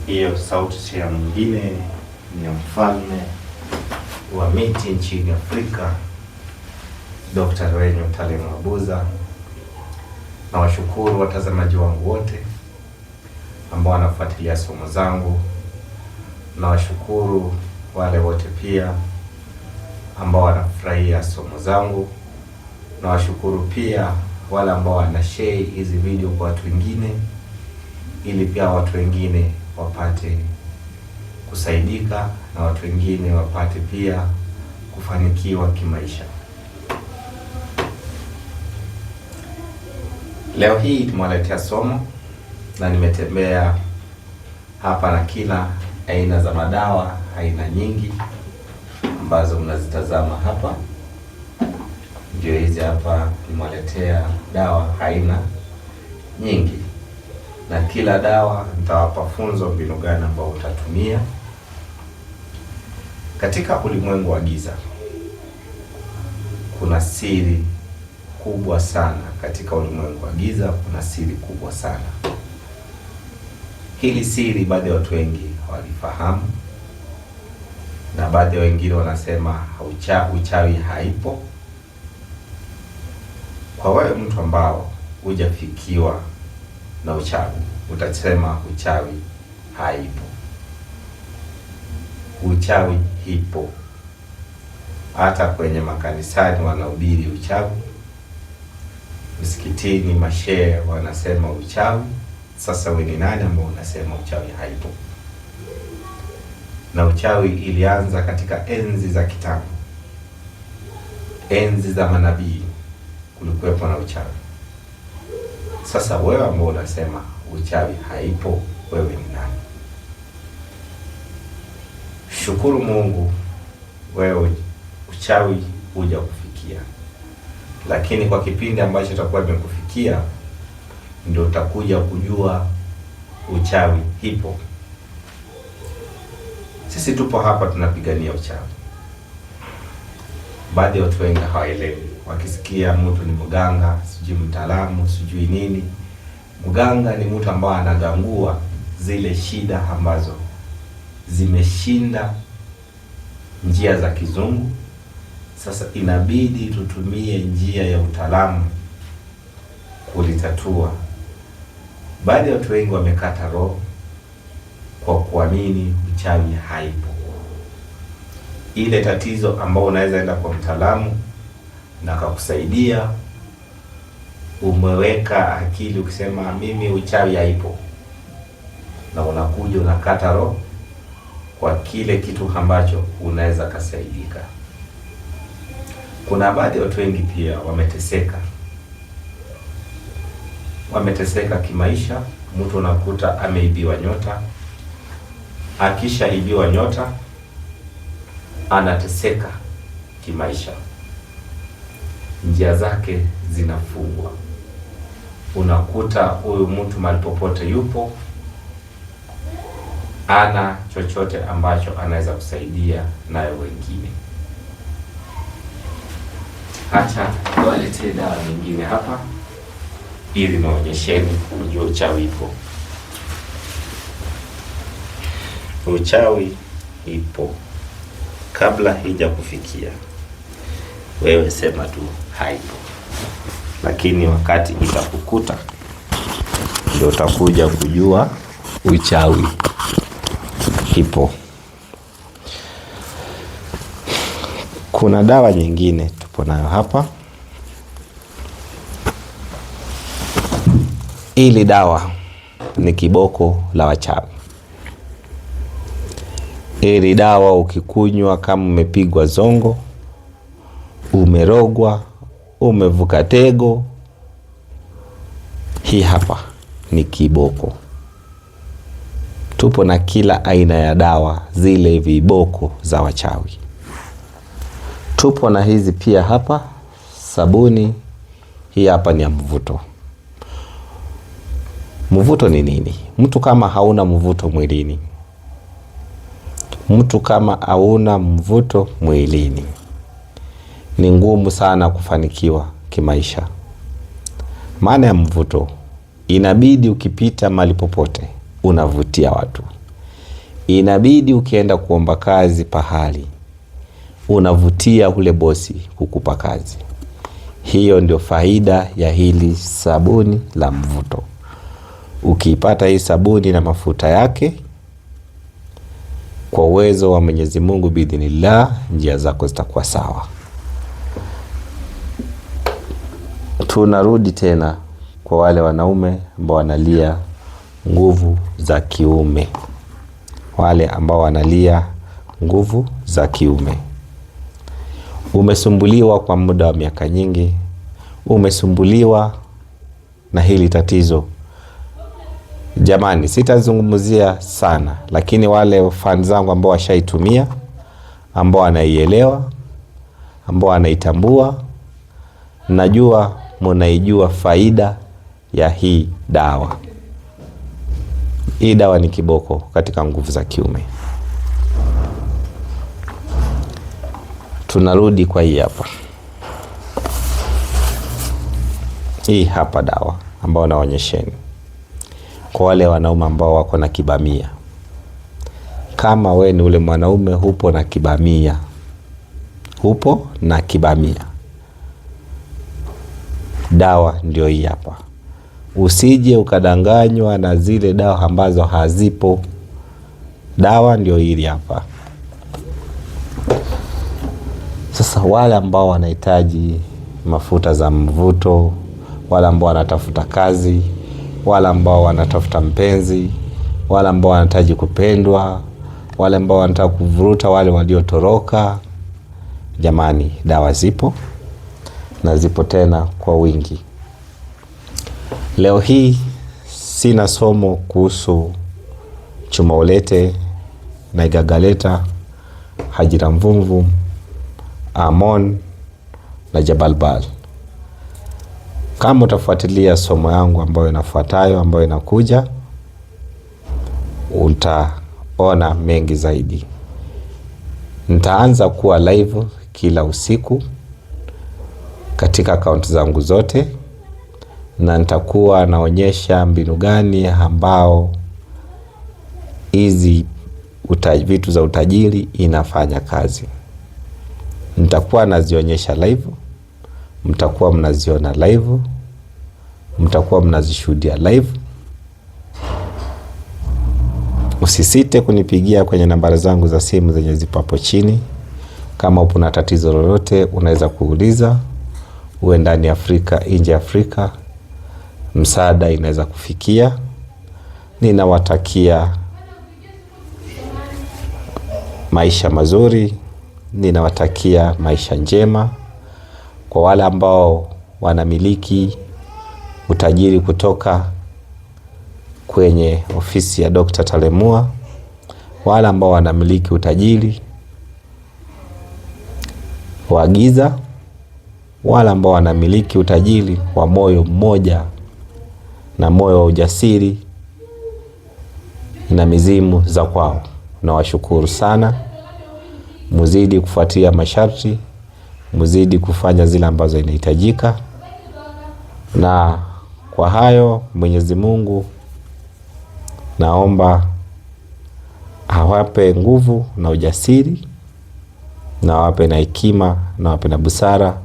Hiyo sauti si ya mwingine, ni mfalme wa miti nchini Afrika, Dr. Rwenyo Tale Mwabuza. Na washukuru watazamaji wangu wote ambao wanafuatilia somo zangu. Na washukuru wale wote pia ambao wanafurahia somo zangu. Na washukuru pia wale ambao wanashare hizi video kwa watu wengine, ili pia watu wengine wapate kusaidika na watu wengine wapate pia kufanikiwa kimaisha. Leo hii tumewaletea somo na nimetembea hapa na kila aina za madawa, aina nyingi ambazo mnazitazama hapa. Ndio hizi hapa, nimewaletea dawa aina nyingi, na kila dawa nitawapa funzo mbinu gani ambao utatumia. Katika ulimwengu wa giza kuna siri kubwa sana. Katika ulimwengu wa giza kuna siri kubwa sana. Hili siri baadhi ya watu wengi hawalifahamu, na baadhi ya wengine wanasema uchawi haipo. Kwa wewe mtu ambao hujafikiwa na uchawi, utasema uchawi haipo. Uchawi hipo. Hata kwenye makanisani wanahubiri uchawi, msikitini mashehe wanasema uchawi. Sasa wewe ni nani ambao unasema uchawi haipo? Na uchawi ilianza katika enzi za kitambo, enzi za manabii kulikuwepo na uchawi. Sasa wewe ambao unasema uchawi haipo, wewe ni nani? Shukuru Mungu, wewe uchawi huja kufikia, lakini kwa kipindi ambacho utakuwa umekufikia ndio utakuja kujua uchawi hipo. Sisi tupo hapa tunapigania uchawi. Baadhi ya watu wengi hawaelewi. Wakisikia mtu ni mganga, sijui mtaalamu, sijui nini. Mganga ni mtu ambaye anagangua zile shida ambazo zimeshinda njia za kizungu. Sasa inabidi tutumie njia ya utaalamu kulitatua. Baadhi ya watu wengi wamekata roho kwa kuamini uchawi haipo. Ile tatizo ambao unaweza enda kwa mtaalamu na akakusaidia, umeweka akili ukisema mimi uchawi haipo, na unakuja unakata roho kwa kile kitu ambacho unaweza kasaidika. Kuna baadhi ya watu wengi pia wameteseka kimaisha. Mtu unakuta ameibiwa nyota. Akisha ibiwa nyota anateseka kimaisha, njia zake zinafungwa. Unakuta huyu mtu mahali popote yupo, ana chochote ambacho anaweza kusaidia nayo wengine. Acha tuwaletee dawa nyingine hapa ili naonyesheni ujue uchawi ipo. Uchawi ipo kabla hija kufikia. Wewe sema tu haipo, lakini wakati itakukuta ndio utakuja kujua uchawi ipo. Kuna dawa nyingine tupo nayo hapa. Ili dawa ni kiboko la wachawi. Ili dawa ukikunywa kama umepigwa zongo, umerogwa, umevuka tego, hii hapa ni kiboko. Tupo na kila aina ya dawa, zile viboko za wachawi. Tupo na hizi pia hapa, sabuni. Hii hapa ni ya mvuto. Mvuto ni nini? Mtu kama hauna mvuto mwilini, ni ngumu sana kufanikiwa kimaisha. Maana ya mvuto, inabidi ukipita mahali popote unavutia watu. inabidi ukienda kuomba kazi pahali unavutia ule bosi kukupa kazi. Hiyo ndio faida ya hili sabuni la mvuto. Ukiipata hii sabuni na mafuta yake, kwa uwezo wa Mwenyezi Mungu biidhnillah, njia zako zitakuwa sawa. Tunarudi tena kwa wale wanaume ambao wanalia nguvu za kiume. Wale ambao wanalia nguvu za kiume. Umesumbuliwa kwa muda wa miaka nyingi. Umesumbuliwa na hili tatizo. Jamani, sitazungumzia sana, lakini wale fans zangu ambao washaitumia, ambao wanaielewa, ambao wanaitambua, najua mnaijua faida ya hii dawa. Hii dawa ni kiboko katika nguvu za kiume. Tunarudi kwa hii hapa. Hii hapa dawa ambao naonyesheni. Kwa wale wanaume ambao wako na kibamia. Kama we ni ule mwanaume hupo na kibamia. Hupo na kibamia. Dawa ndio hii hapa. Usije ukadanganywa na zile dawa ambazo hazipo. Dawa ndio hili hapa. Sasa wale ambao wanahitaji mafuta za mvuto, wale ambao wanatafuta kazi, wale ambao wanatafuta mpenzi, wale ambao wanahitaji kupendwa, wale ambao wanataka kuvuruta wale waliotoroka, jamani, dawa zipo na zipo tena kwa wingi. Leo hii sina somo kuhusu chuma ulete na igagaleta, hajira mvumvu, amon na jabalbal. Kama utafuatilia somo yangu ambayo inafuatayo, ambayo inakuja, utaona mengi zaidi. Nitaanza kuwa live kila usiku katika akaunti zangu zote, na nitakuwa naonyesha mbinu gani ambao hizi vitu za utajiri inafanya kazi. Nitakuwa nazionyesha live, mtakuwa mnaziona live, mtakuwa mnazishuhudia live. Usisite kunipigia kwenye nambari zangu za simu zenye zipo hapo chini. Kama upo na tatizo lolote unaweza kuuliza. Uwe ndani Afrika, nje Afrika, msaada inaweza kufikia. Ninawatakia maisha mazuri, ninawatakia maisha njema. Kwa wale ambao wanamiliki utajiri kutoka kwenye ofisi ya Dr. Talemua, wale ambao wanamiliki utajiri wa giza, wale ambao wanamiliki utajiri wa moyo mmoja na moyo wa ujasiri na mizimu za kwao, nawashukuru sana. Muzidi kufuatia masharti, muzidi kufanya zile ambazo inahitajika, na kwa hayo Mwenyezi Mungu naomba awape nguvu na ujasiri, na awape na hekima, na awape na busara